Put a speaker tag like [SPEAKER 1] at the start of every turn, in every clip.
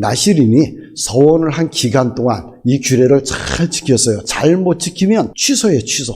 [SPEAKER 1] 나시린이 서원을 한 기간 동안 이 규례를 잘 지켰어요. 잘못 지키면 취소예요, 취소.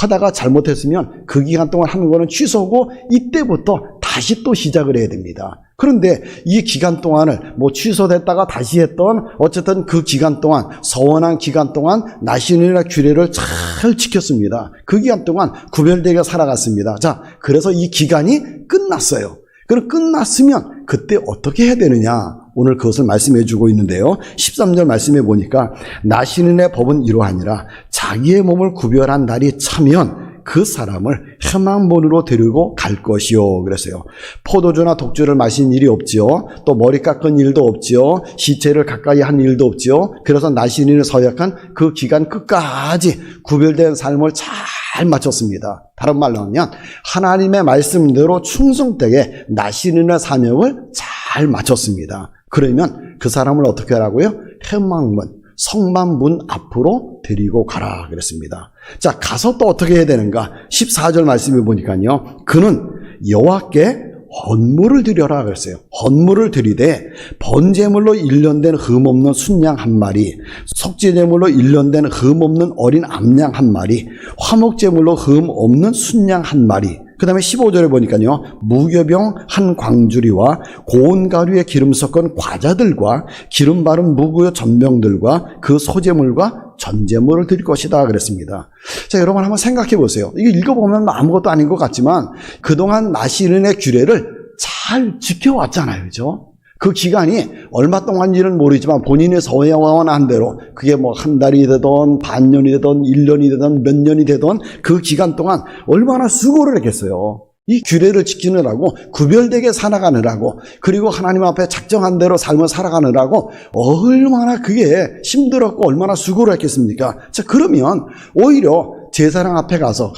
[SPEAKER 1] 하다가 잘못했으면 그 기간 동안 하는 거는 취소고 이때부터 다시 또 시작을 해야 됩니다. 그런데 이 기간 동안을 취소됐다가 다시 했던 어쨌든 그 기간 동안 서원한 기간 동안 나시린의 규례를 잘 지켰습니다. 그 기간 동안 구별되게 살아갔습니다. 자, 그래서 이 기간이 끝났어요. 그럼 끝났으면 그때 어떻게 해야 되느냐? 오늘 그것을 말씀해 주고 있는데요. 13절 말씀해 보니까 나시린의 법은 이러하니라. 자기의 몸을 구별한 날이 차면 그 사람을 회막문으로 데리고 갈 것이요. 그랬어요. 포도주나 독주를 마신 일이 없지요. 또 머리 깎은 일도 없지요. 시체를 가까이 한 일도 없지요. 그래서 나시린을 서약한 그 기간 끝까지 구별된 삶을 잘 마쳤습니다. 다른 말로 하면 하나님의 말씀대로 충성되게 나시린의 사명을 잘 마쳤습니다. 그러면 그 사람을 어떻게 하라고요? 회막문, 성막문 앞으로 데리고 가라 그랬습니다. 자, 가서 또 어떻게 해야 되는가? 14절 말씀해 보니까요. 그는 여호와께 헌물을 드려라 그랬어요. 헌물을 드리되 번제물로 일련된 흠없는 순양 한 마리, 속죄제물로 일련된 흠없는 어린 암양 한 마리, 화목제물로 흠없는 순양 한 마리. 그 다음에 15절에 보니까요. 무교병 한 광주리와 고운 가루에 기름 섞은 과자들과 기름 바른 무교 전병들과 그 소제물과 전제물을 드릴 것이다 그랬습니다. 자, 여러분 한번 생각해 보세요. 이게 읽어보면 아무것도 아닌 것 같지만 그동안 나시린의 규례를 잘 지켜왔잖아요. 그죠? 그 기간이 얼마 동안인지는 모르지만 본인이 서원한 대로 그게 한 달이 되던 반년이 되던 1년이 되던 몇 년이 되던 그 기간 동안 얼마나 수고를 했겠어요. 이 규례를 지키느라고 구별되게 살아가느라고 그리고 하나님 앞에 작정한 대로 삶을 살아가느라고 얼마나 그게 힘들었고 얼마나 수고를 했겠습니까? 자, 그러면 오히려 제사장 앞에 가서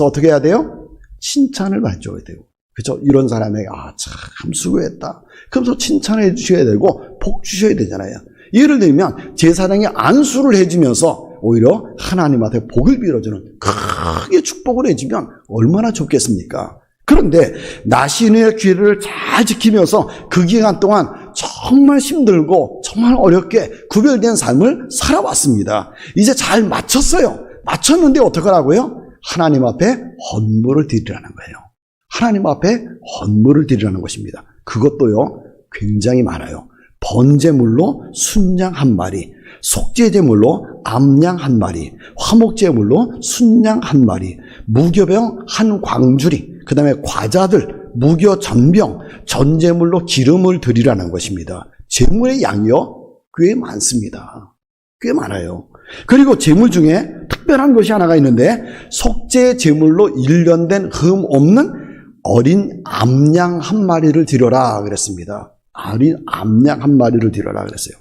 [SPEAKER 1] 어떻게 해야 돼요? 칭찬을 받줘야 돼요. 그렇죠? 이런 사람에게 참 수고했다. 그러면서 칭찬해 주셔야 되고 복 주셔야 되잖아요. 예를 들면 제사장이 안수를 해주면서 오히려 하나님한테 복을 빌어주는 크게 축복을 해주면 얼마나 좋겠습니까? 그런데 나시린의 규례를 잘 지키면서 그 기간 동안 정말 힘들고 정말 어렵게 구별된 삶을 살아왔습니다. 이제 잘 마쳤어요. 마쳤는데 어떡하라고요? 하나님 앞에 헌물을 드리라는 거예요. 하나님 앞에 헌물을 드리라는 것입니다. 그것도요 굉장히 많아요. 번제물로 순양 한 마리, 속죄제물로 암양 한 마리, 화목제물로 순양 한 마리, 무교병 한 광주리, 그 다음에 과자들, 무교 전병, 전제물로 기름을 드리라는 것입니다. 제물의 양이요 꽤 많습니다. 꽤 많아요. 그리고 제물 중에 특별한 것이 하나가 있는데 속죄제물로 일련된 흠 없는 어린 암양 한 마리를 드려라 그랬습니다. 어린 암양 한 마리를 드려라 그랬어요.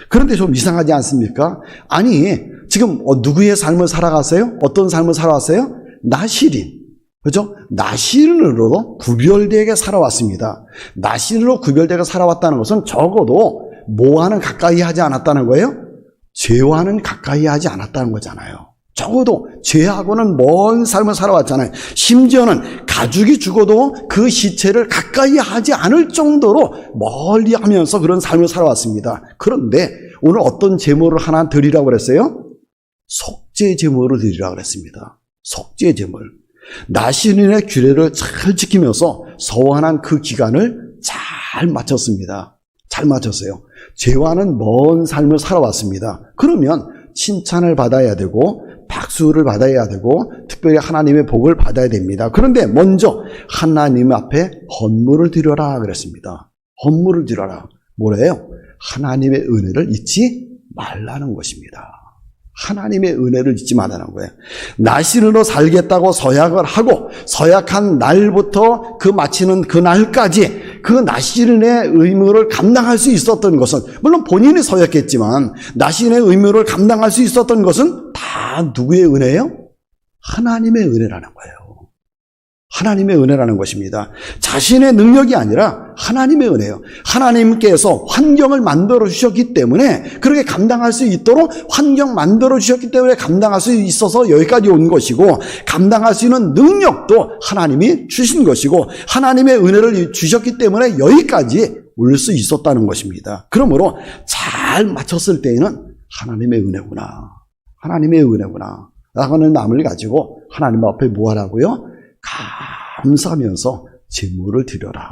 [SPEAKER 1] 그런데 좀 이상하지 않습니까? 아니 지금 누구의 삶을 살아갔어요? 어떤 삶을 살아왔어요? 나시린. 그렇죠? 나시린으로 구별되게 살아왔습니다. 나시린으로 구별되게 살아왔다는 것은 적어도 뭐와는 가까이 하지 않았다는 거예요? 죄와는 가까이 하지 않았다는 거잖아요. 적어도 죄하고는 먼 삶을 살아왔잖아요. 심지어는 가죽이 죽어도 그 시체를 가까이 하지 않을 정도로 멀리 하면서 그런 삶을 살아왔습니다. 그런데 오늘 어떤 제물을 하나 드리라고 그랬어요? 속죄 제물을 드리라고 그랬습니다. 속죄 제물. 나시린의 규례를 잘 지키면서 서원한 그 기간을 잘 마쳤습니다. 잘 마쳤어요. 죄와는 먼 삶을 살아왔습니다. 그러면 칭찬을 받아야 되고 박수를 받아야 되고 특별히 하나님의 복을 받아야 됩니다. 그런데 먼저 하나님 앞에 헌물을 드려라 그랬습니다. 헌물을 드려라. 뭐래요? 하나님의 은혜를 잊지 말라는 것입니다. 하나님의 은혜를 잊지 말라는 거예요. 나시린으로 살겠다고 서약을 하고 서약한 날부터 그 마치는 그 날까지 그 나시린의 의무를 감당할 수 있었던 것은 물론 본인이 서약했지만 나시린의 의무를 감당할 수 있었던 것은 다 누구의 은혜예요? 하나님의 은혜라는 거예요. 하나님의 은혜라는 것입니다. 자신의 능력이 아니라 하나님의 은혜예요. 하나님께서 환경을 만들어 주셨기 때문에 그렇게 감당할 수 있도록 환경 만들어 주셨기 때문에 감당할 수 있어서 여기까지 온 것이고 감당할 수 있는 능력도 하나님이 주신 것이고 하나님의 은혜를 주셨기 때문에 여기까지 올릴 수 있었다는 것입니다. 그러므로 잘 맞췄을 때에는 하나님의 은혜구나. 하나님의 은혜구나. 라는 마음을 가지고 하나님 앞에 뭐 하라고요? 감사하면서 제물을 드려라.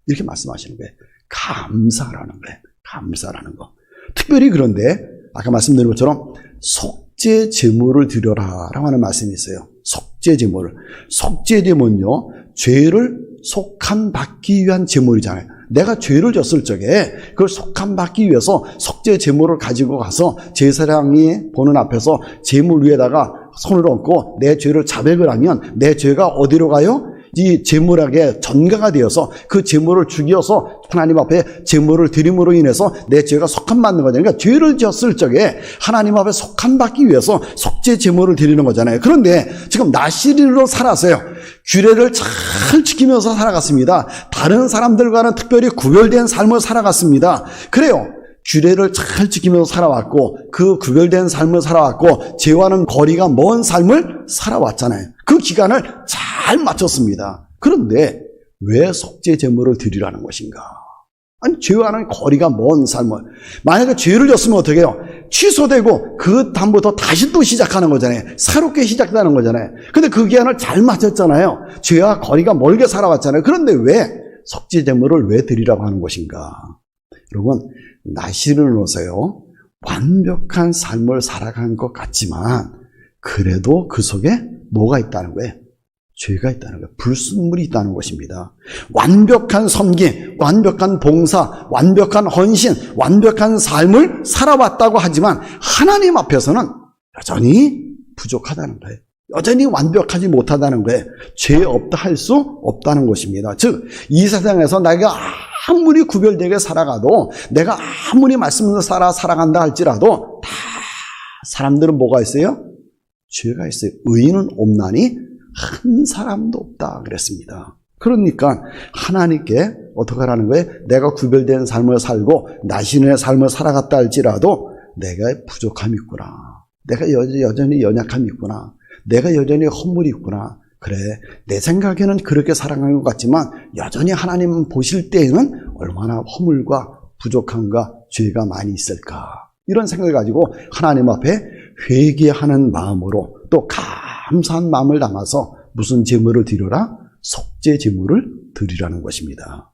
[SPEAKER 1] 이렇게 말씀하시는 거예요. 감사라는 거예요. 감사라는 거. 특별히 그런데 아까 말씀드린 것처럼 속죄 제물을 드려라 라고 하는 말씀이 있어요. 속죄 제물을. 속죄 제물은요, 죄를 속함받기 위한 제물이잖아요. 내가 죄를 졌을 적에 그걸 속함받기 위해서 속죄 제물을 가지고 가서 제사장이 보는 앞에서 제물 위에다가 손을 얹고 내 죄를 자백을 하면 내 죄가 어디로 가요? 이 제물에게 전가가 되어서 그 제물을 죽여서 하나님 앞에 제물을 드림으로 인해서 내 죄가 속함받는 거잖아요. 그러니까 죄를 지었을 적에 하나님 앞에 속함받기 위해서 속죄 제물을 드리는 거잖아요. 그런데 지금 나시린으로 살았어요. 규례를 잘 지키면서 살아갔습니다. 다른 사람들과는 특별히 구별된 삶을 살아갔습니다. 그래요. 규례를 잘 지키면서 살아왔고 그 구별된 삶을 살아왔고 죄와는 거리가 먼 삶을 살아왔잖아요. 그 기간을 잘 마쳤습니다. 그런데 왜 속죄 제물을 드리라는 것인가? 아니, 죄와는 거리가 먼 삶을. 만약에 죄를 졌으면 어떻게 해요? 취소되고 그 다음부터 다시 또 시작하는 거잖아요. 새롭게 시작하는 거잖아요. 근데 그 기간을 잘 마쳤잖아요. 죄와 거리가 멀게 살아왔잖아요. 그런데 왜 속죄 제물을 왜 드리라고 하는 것인가? 여러분, 나시린으로서요, 완벽한 삶을 살아간 것 같지만 그래도 그 속에 뭐가 있다는 거예요? 죄가 있다는 거예요. 불순물이 있다는 것입니다. 완벽한 섬김, 완벽한 봉사, 완벽한 헌신, 완벽한 삶을 살아왔다고 하지만 하나님 앞에서는 여전히 부족하다는 거예요. 여전히 완벽하지 못하다는 거예요. 죄 없다 할 수 없다는 것입니다. 즉, 이 세상에서 내가 아무리 구별되게 살아가도, 내가 아무리 말씀으로 살아간다 할지라도 다 사람들은 뭐가 있어요? 죄가 있어요. 의인은 없나니 한 사람도 없다 그랬습니다. 그러니까 하나님께 어떻게 하라는 거예요? 내가 구별된 삶을 살고 나신의 삶을 살아갔다 할지라도 내가 부족함이 있구나. 내가 여전히 연약함이 있구나. 내가 여전히 허물이 있구나. 그래, 내 생각에는 그렇게 살아간 것 같지만 여전히 하나님 보실 때에는 얼마나 허물과 부족함과 죄가 많이 있을까. 이런 생각을 가지고 하나님 앞에 회개하는 마음으로 또 감사한 마음을 담아서 무슨 제물을 드려라? 속죄 제물을 드리라는 것입니다.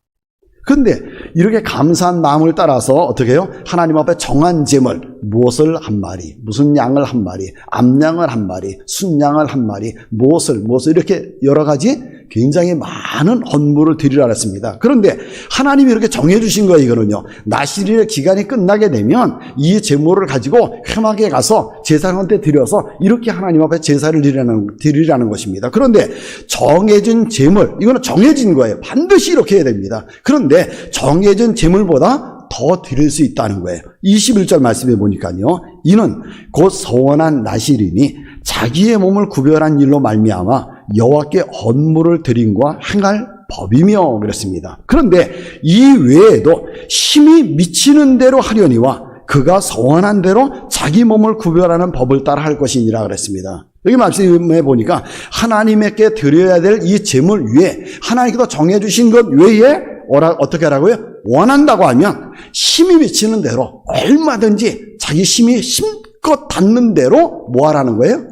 [SPEAKER 1] 그런데 이렇게 감사한 마음을 따라서 어떻게 해요? 하나님 앞에 정한 제물, 무엇을 한 마리, 무슨 양을 한 마리, 암양을 한 마리, 순양을 한 마리, 무엇을 이렇게 여러 가지 굉장히 많은 헌물을 드리라 했습니다. 그런데 하나님이 이렇게 정해주신 거예요. 이거는요, 나시린의 기간이 끝나게 되면 이 제물을 가지고 회막에 가서 제사장한테 드려서 이렇게 하나님 앞에 제사를 드리라는 것입니다. 그런데 정해진 제물, 이거는 정해진 거예요. 반드시 이렇게 해야 됩니다. 그런데 정해진 제물보다 더 드릴 수 있다는 거예요. 21절 말씀해 보니까요, 이는 곧 서원한 나시린이 자기의 몸을 구별한 일로 말미암아 여호와께 헌물을 드림과 행할 법이며 그랬습니다. 그런데 이 외에도 힘이 미치는 대로 하려니와 그가 서원한 대로 자기 몸을 구별하는 법을 따라 할 것이니라 그랬습니다. 여기 말씀해 보니까 하나님께 드려야 될 이 제물 위에, 하나님께서 정해주신 것 외에 어떻게 하라고요? 원한다고 하면 힘이 미치는 대로 얼마든지 자기 힘이 힘껏 닿는 대로 뭐 하라는 거예요?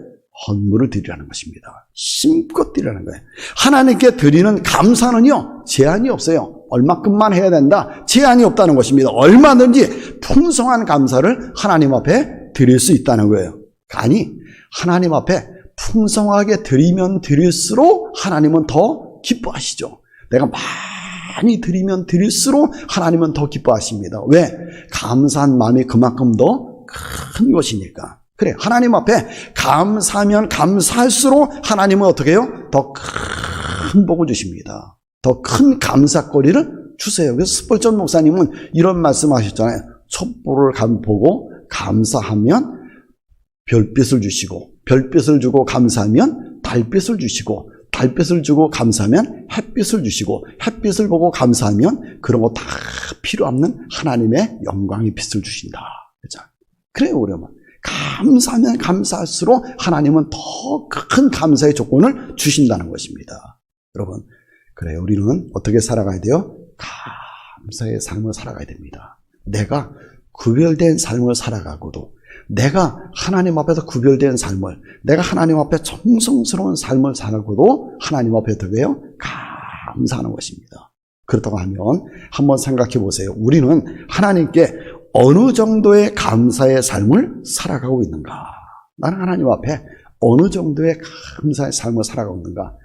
[SPEAKER 1] 헌물을 드리라는 것입니다. 힘껏 드리라는 거예요. 하나님께 드리는 감사는요, 제한이 없어요. 얼마큼만 해야 된다, 제한이 없다는 것입니다. 얼마든지 풍성한 감사를 하나님 앞에 드릴 수 있다는 거예요. 아니, 하나님 앞에 풍성하게 드리면 드릴수록 하나님은 더 기뻐하시죠. 내가 많이 드리면 드릴수록 하나님은 더 기뻐하십니다. 왜? 감사한 마음이 그만큼 더 큰 것이니까. 그래, 하나님 앞에 감사하면 감사할수록 하나님은 어떻게 해요? 더 큰 복을 주십니다. 더 큰 감사거리를 주세요. 그래서 스펄전 목사님은 이런 말씀하셨잖아요. 촛불을 보고 감사하면 별빛을 주시고, 별빛을 주고 감사하면 달빛을 주시고, 달빛을 주고 감사하면 햇빛을 주시고, 햇빛을 보고 감사하면 그런 거 다 필요 없는 하나님의 영광의 빛을 주신다. 그렇죠? 그래요, 그러면 감사하면 감사할수록 하나님은 더 큰 감사의 조건을 주신다는 것입니다. 여러분, 그래요, 우리는 어떻게 살아가야 돼요? 감사의 삶을 살아가야 됩니다. 내가 구별된 삶을 살아가고도 내가 하나님 앞에서 구별된 삶을, 내가 하나님 앞에 정성스러운 삶을 살아가고도 하나님 앞에 어떻게 해요? 감사하는 것입니다. 그렇다고 하면 한번 생각해 보세요. 우리는 하나님께 어느 정도의 감사의 삶을 살아가고 있는가? 나는 하나님 앞에 어느 정도의 감사의 삶을 살아가고 있는가?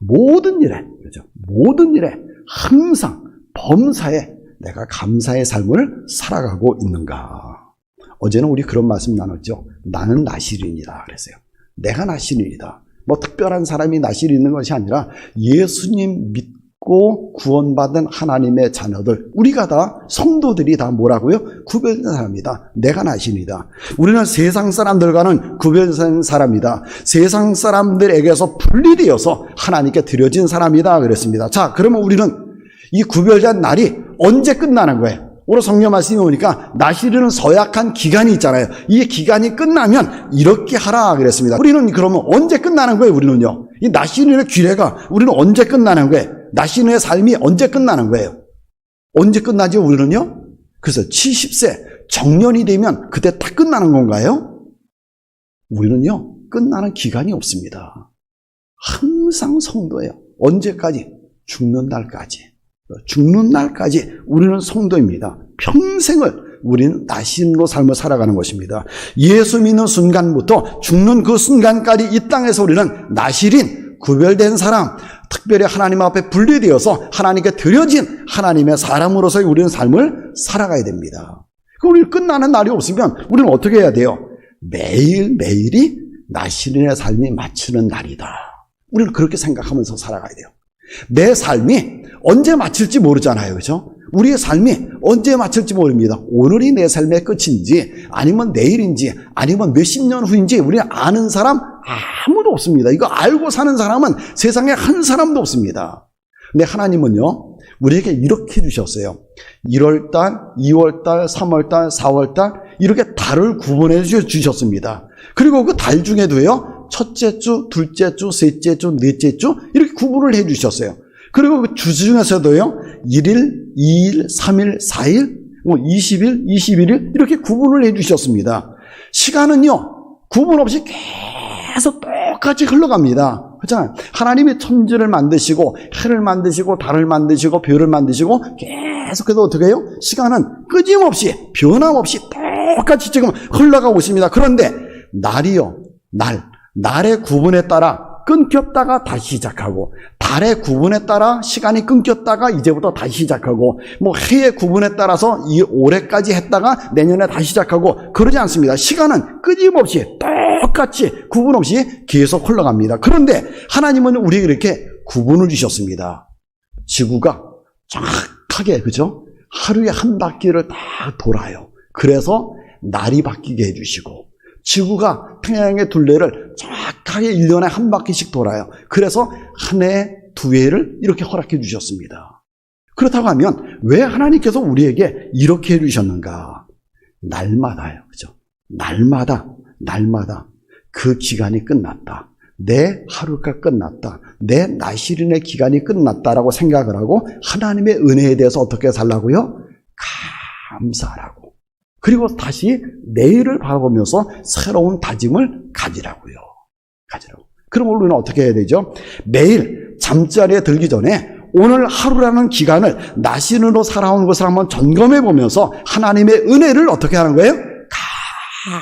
[SPEAKER 1] 모든 일에, 그죠? 모든 일에 항상 범사에 내가 감사의 삶을 살아가고 있는가? 어제는 우리 그런 말씀 나눴죠. 나는 나실인이다 그랬어요. 내가 나실인이다. 뭐 특별한 사람이 나실이 있는 것이 아니라 예수님 믿고 구원받은 하나님의 자녀들, 우리가 다 성도들이 다 뭐라고요? 구별된 사람이다. 내가 나실이다. 우리는 세상 사람들과는 구별된 사람이다. 세상 사람들에게서 분리되어서 하나님께 드려진 사람이다 그랬습니다. 자, 그러면 우리는 이 구별된 날이 언제 끝나는 거예요? 오늘 성경 말씀이 오니까 나시르는 서약한 기간이 있잖아요. 이 기간이 끝나면 이렇게 하라 그랬습니다. 우리는 그러면 언제 끝나는 거예요? 우리는요. 이 나시르의 규례가 우리는 언제 끝나는 거예요? 나시르의 삶이 언제 끝나는 거예요? 언제 끝나죠? 우리는요. 그래서 70세 정년이 되면 그때 다 끝나는 건가요? 우리는요. 끝나는 기간이 없습니다. 항상 성도예요. 언제까지? 죽는 날까지. 죽는 날까지 우리는 성도입니다. 평생을 우리는 나신으로 삶을 살아가는 것입니다. 예수 믿는 순간부터 죽는 그 순간까지 이 땅에서 우리는 나실인, 구별된 사람, 특별히 하나님 앞에 분리되어서 하나님께 드려진 하나님의 사람으로서의 우리는 삶을 살아가야 됩니다. 우리는 끝나는 날이 없으면 우리는 어떻게 해야 돼요? 매일매일이 나실인의 삶이 마치는 날이다. 우리는 그렇게 생각하면서 살아가야 돼요. 내 삶이 언제 마칠지 모르잖아요. 그렇죠? 우리의 삶이 언제 마칠지 모릅니다. 오늘이 내 삶의 끝인지 아니면 내일인지 아니면 몇십 년 후인지 우리는 아는 사람 아무도 없습니다. 이거 알고 사는 사람은 세상에 한 사람도 없습니다. 근데 하나님은요, 우리에게 이렇게 해주셨어요. 1월달, 2월달, 3월달, 4월달 이렇게 달을 구분해 주셨습니다. 그리고 그 달 중에도요, 첫째 주, 둘째 주, 셋째 주, 넷째 주 이렇게 구분을 해 주셨어요. 그리고 그 주 중에서도요, 1일, 2일, 3일, 4일, 20일, 21일 이렇게 구분을 해 주셨습니다. 시간은요, 구분 없이 계속 똑같이 흘러갑니다. 그렇잖아요. 하나님이 천지를 만드시고 해를 만드시고 달을 만드시고 별을 만드시고 계속해서 어떻게 해요? 시간은 끊임없이 변함없이 똑같이 지금 흘러가고 있습니다. 그런데 날이요, 날의 구분에 따라 끊겼다가 다시 시작하고, 달의 구분에 따라 시간이 끊겼다가 이제부터 다시 시작하고, 뭐 해의 구분에 따라서 이 올해까지 했다가 내년에 다시 시작하고 그러지 않습니다. 시간은 끊임없이 똑같이 구분 없이 계속 흘러갑니다. 그런데 하나님은 우리에게 이렇게 구분을 주셨습니다. 지구가 정확하게, 그죠? 하루에 한 바퀴를 다 돌아요. 그래서 날이 바뀌게 해주시고, 지구가 태양의 둘레를 정확하게 1년에 한 바퀴씩 돌아요. 그래서 한 해, 두 해를 이렇게 허락해 주셨습니다. 그렇다고 하면 왜 하나님께서 우리에게 이렇게 해주셨는가? 날마다요. 그죠? 날마다 그 기간이 끝났다. 내 하루가 끝났다. 내 나실인의 기간이 끝났다라고 생각을 하고 하나님의 은혜에 대해서 어떻게 살라고요? 감사하라고. 그리고 다시 내일을 바라보면서 새로운 다짐을 가지라고요. 그럼 우리는 어떻게 해야 되죠? 매일 잠자리에 들기 전에 오늘 하루라는 기간을 나신으로 살아온 것을 한번 점검해 보면서 하나님의 은혜를 어떻게 하는 거예요?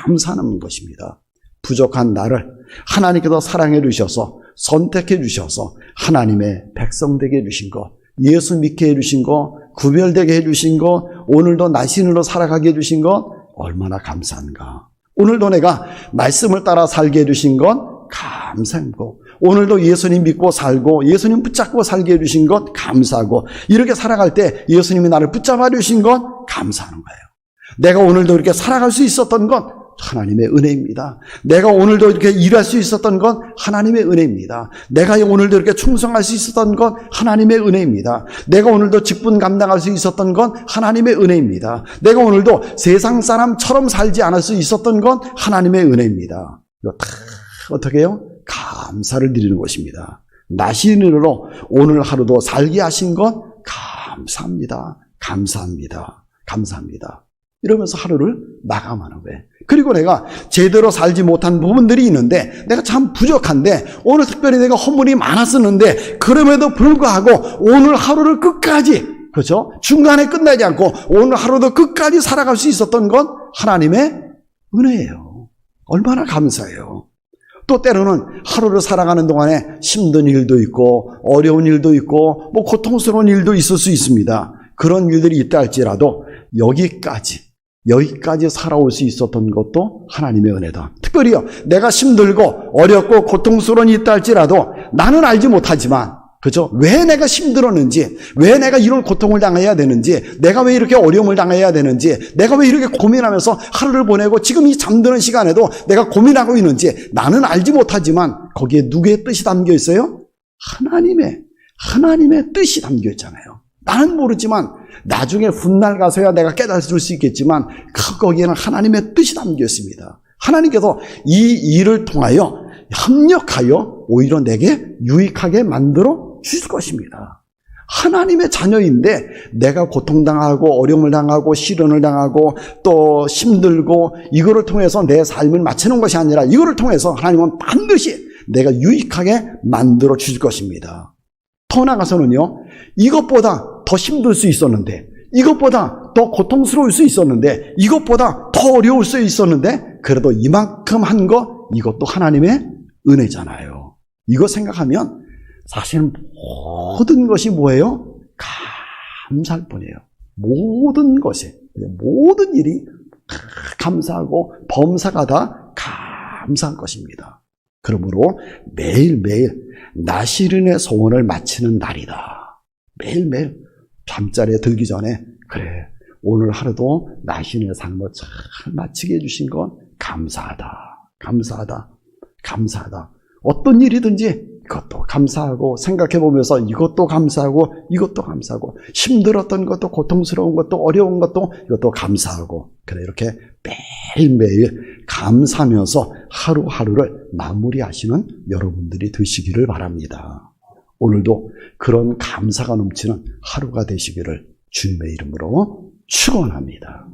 [SPEAKER 1] 감사하는 것입니다. 부족한 나를 하나님께서 사랑해 주셔서 선택해 주셔서 하나님의 백성 되게 해주신 것, 예수 믿게 해주신 것, 구별되게 해주신 것, 오늘도 나신으로 살아가게 해주신 것 얼마나 감사한가. 오늘도 내가 말씀을 따라 살게 해주신 것 감사하고, 오늘도 예수님 믿고 살고 예수님 붙잡고 살게 해주신 것 감사하고, 이렇게 살아갈 때 예수님이 나를 붙잡아 주신 것 감사하는 거예요. 내가 오늘도 이렇게 살아갈 수 있었던 것 하나님의 은혜입니다. 내가 오늘도 이렇게 일할 수 있었던 것 하나님의 은혜입니다. 내가 오늘도 이렇게 충성할 수 있었던 것 하나님의 은혜입니다. 내가 오늘도 직분 감당할 수 있었던 것 하나님의 은혜입니다. 내가 오늘도 세상 사람처럼 살지 않을 수 있었던 것 하나님의 은혜입니다. 이거 다 어떻게 해요? 감사를 드리는 것입니다. 나신으로 오늘 하루도 살게 하신 것 감사합니다. 감사합니다. 감사합니다. 이러면서 하루를 마감하는 거예요. 그리고 내가 제대로 살지 못한 부분들이 있는데 내가 참 부족한데 오늘 특별히 내가 허물이 많았었는데 그럼에도 불구하고 오늘 하루를 끝까지 그렇죠? 중간에 끝나지 않고 오늘 하루도 끝까지 살아갈 수 있었던 건 하나님의 은혜예요. 얼마나 감사해요. 또 때로는 하루를 살아가는 동안에 힘든 일도 있고 어려운 일도 있고 뭐 고통스러운 일도 있을 수 있습니다. 그런 일들이 있다 할지라도 여기까지 살아올 수 있었던 것도 하나님의 은혜다. 특별히요, 내가 힘들고 어렵고 고통스러운 일이 있다 할지라도 나는 알지 못하지만 그죠? 왜 내가 힘들었는지, 왜 내가 이런 고통을 당해야 되는지, 내가 왜 이렇게 어려움을 당해야 되는지, 내가 왜 이렇게 고민하면서 하루를 보내고 지금 이 잠드는 시간에도 내가 고민하고 있는지 나는 알지 못하지만 거기에 누구의 뜻이 담겨 있어요? 하나님의 뜻이 담겨 있잖아요. 나는 모르지만 나중에 훗날 가서야 내가 깨달을 수 있겠지만 거기에는 하나님의 뜻이 담겨 있습니다. 하나님께서 이 일을 통하여 협력하여 오히려 내게 유익하게 만들어 주실 것입니다. 하나님의 자녀인데 내가 고통당하고 어려움을 당하고 시련을 당하고 또 힘들고 이거를 통해서 내 삶을 마치는 것이 아니라 이거를 통해서 하나님은 반드시 내가 유익하게 만들어 주실 것입니다. 더 나아가서는요, 이것보다 더 힘들 수 있었는데, 이것보다 더 고통스러울 수 있었는데, 이것보다 더 어려울 수 있었는데 그래도 이만큼 한 거 이것도 하나님의 은혜잖아요. 이거 생각하면 사실 모든 것이 뭐예요? 감사할 뿐이에요. 모든 것이, 모든 일이 감사하고 범사가 다 감사한 것입니다. 그러므로 매일매일 나시린의 소원을 마치는 날이다. 매일매일 잠자리에 들기 전에 그래, 오늘 하루도 나시린의 삶을 잘 마치게 해주신 건 감사하다. 감사하다. 감사하다. 어떤 일이든지 이것도 감사하고 생각해보면서 이것도 감사하고 이것도 감사하고 힘들었던 것도 고통스러운 것도 어려운 것도 이것도 감사하고 그래 이렇게 매일매일 감사하면서 하루하루를 마무리하시는 여러분들이 되시기를 바랍니다. 오늘도 그런 감사가 넘치는 하루가 되시기를 주님의 이름으로 축원합니다.